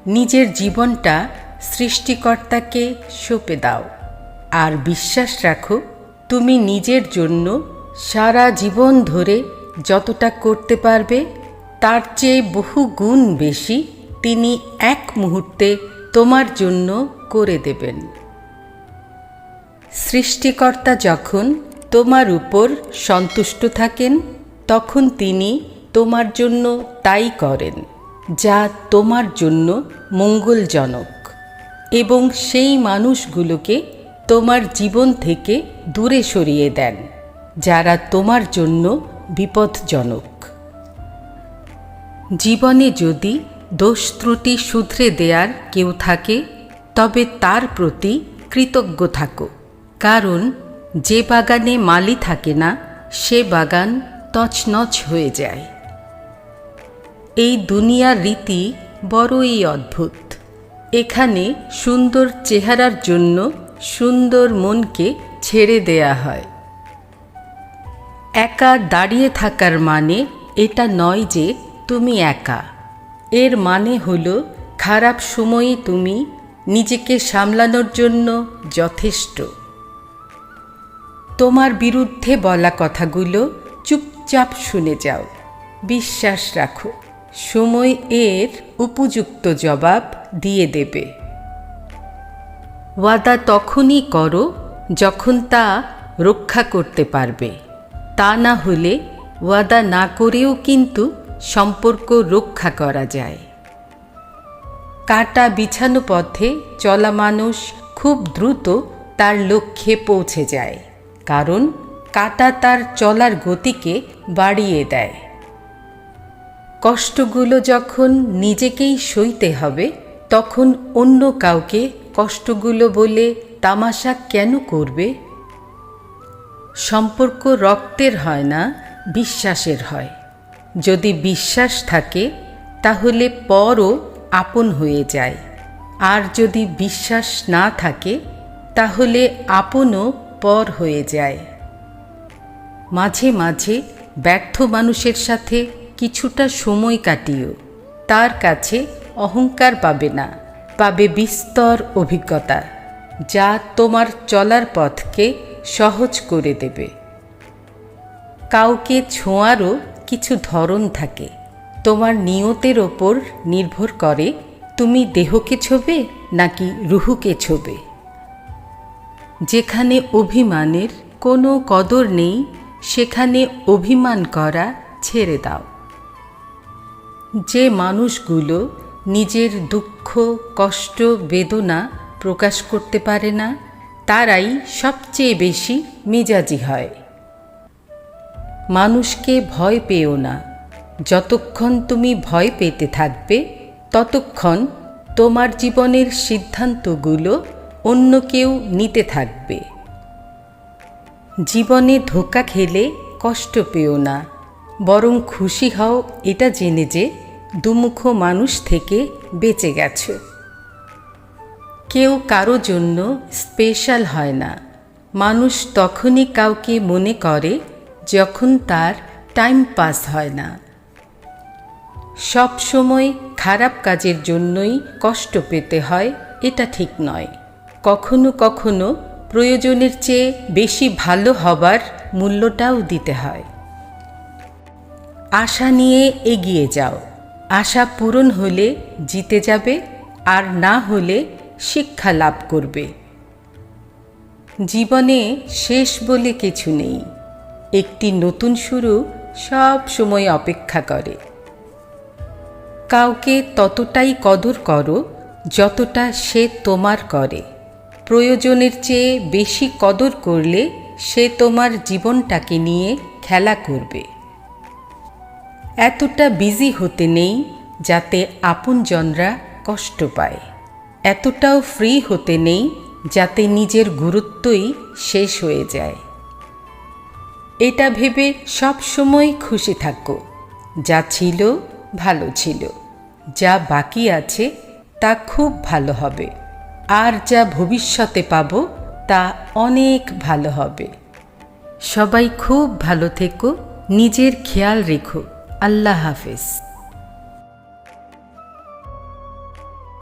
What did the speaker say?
নিজের জীবনটা সৃষ্টিকর্তাকে সঁপে দাও আর বিশ্বাস রাখো তুমি নিজের জন্য সারা জীবন ধরে যতটা করতে পারবে তার চেয়ে বহু গুণ বেশি তিনি এক মুহূর্তে তোমার জন্য করে দেবেন। সৃষ্টিকর্তা যখন তোমার উপর সন্তুষ্ট থাকেন তখন তিনি তোমার জন্য তাই করেন যা তোমার জন্য মঙ্গলজনক এবং সেই মানুষগুলোকে তোমার জীবন থেকে দূরে সরিয়ে দেন যারা তোমার জন্য বিপজ্জনক। জীবনে যদি দোষ ত্রুটি শুধরে দেওয়ার কেউ থাকে তবে তার প্রতি কৃতজ্ঞ থাকো, কারণ যে বাগানে মালি থাকে না সে বাগান তছনছ হয়ে যায়। এই দুনিয়ার রীতি বড়ই অদ্ভুত। এখানে সুন্দর চেহারার জন্য সুন্দর মনকে ছেড়ে দেয়া হয়। একা দাঁড়িয়ে থাকার মানে এটা নয় যে তুমি একা, এর মানে হলো খারাপ সময়ে তুমি নিজেকে সামলানোর জন্য যথেষ্ট। তোমার বিরুদ্ধে বলা কথাগুলো চুপচাপ শুনে যাও, বিশ্বাস রাখো সময় এর উপযুক্ত জবাব দিয়ে দেবে। ওয়াদা তখনই করো যখন তা রক্ষা করতে পারবে, তা না হলে ওয়াদা না করেও কিন্তু সম্পর্ক রক্ষা করা যায়। কাঁটা বিছানো পথে চলা মানুষ খুব দ্রুত তার লক্ষ্যে পৌঁছে যায়, কারণ কাঁটা তার চলার গতিকে বাড়িয়ে দেয়। কষ্টগুলো যখন নিজেকেই সইতে হবে তখন অন্য কাউকে কষ্টগুলো বলে তামাশা কেন করবে? সম্পর্ক রক্তের হয় না, বিশ্বাসের হয়। যদি বিশ্বাস থাকে তাহলে পরও আপন হয়ে যায়, আর যদি বিশ্বাস না থাকে তাহলে আপনও পর হয়ে যায়। মাঝে মাঝে ব্যর্থ মানুষের সাথে কিছুটা সময় কাটিও, তার কাছে অহংকার পাবে না, পাবে বিস্তর অভিজ্ঞতা যা তোমার চলার পথকে সহজ করে দেবে। কাউকে ছোঁয়ারও কিছু ধরন থাকে, তোমার নিয়তের ওপর নির্ভর করে তুমি দেহকে ছোবে নাকি রুহুকে ছোবে। যেখানে অভিমানের কোনো কদর নেই সেখানে অভিমান করা ছেড়ে দাও। যে মানুষগুলো নিজের দুঃখ কষ্ট বেদনা প্রকাশ করতে পারে না তারাই সবচেয়ে বেশি মেজাজি হয়। মানুষকে ভয় পেও না, যতক্ষণ তুমি ভয় পেতে থাকবে ততক্ষণ তোমার জীবনের সিদ্ধান্তগুলো অন্য কেউ নিতে থাকবে। জীবনে ধোঁকা খেলে কষ্ট পেও না, বরং খুশি হও এটা জেনে যে দুমুখ মানুষ থেকে বেঁচে গেছো। কেউ কারো জন্য স্পেশাল হয় না, মানুষ তখনই কাউকে মনে করে যখন তার টাইম পাস হয় না। সব সময় খারাপ কাজের জন্যই কষ্ট পেতে হয় এটা ঠিক নয়। কখনো কখনো প্রয়োজনের চেয়ে বেশি ভালো হবার মূল্যটাও দিতে হয়। আশা নিয়ে এগিয়ে যাও, আশা পূরণ হলে জিতে যাবে, আর না হলে শিক্ষা লাভ করবে। জীবনে শেষ বলে কিছু নেই, একটি নতুন শুরু সব সময় অপেক্ষা করে। কাউকে ততটাই কদর করো যতটা সে তোমার করে। প্রয়োজনের চেয়ে বেশি কদর করলে সে তোমার জীবনটাকে নিয়ে খেলা করবে। এতটা বিজি হতে নেই যাতে আপনজনরা কষ্ট পায়, এতটাও ফ্রি হতে নেই যাতে নিজের গুরুত্বই শেষ হয়ে যায়। এটা ভেবে সব সময় খুশি থাকো, যা ছিল ভালো ছিল, যা বাকি আছে তা খুব ভালো হবে, আর যা ভবিষ্যতে পাবো তা অনেক ভালো হবে। সবাই খুব ভালো থেকো, নিজের খেয়াল রেখো। আল্লাহ হাফেজ।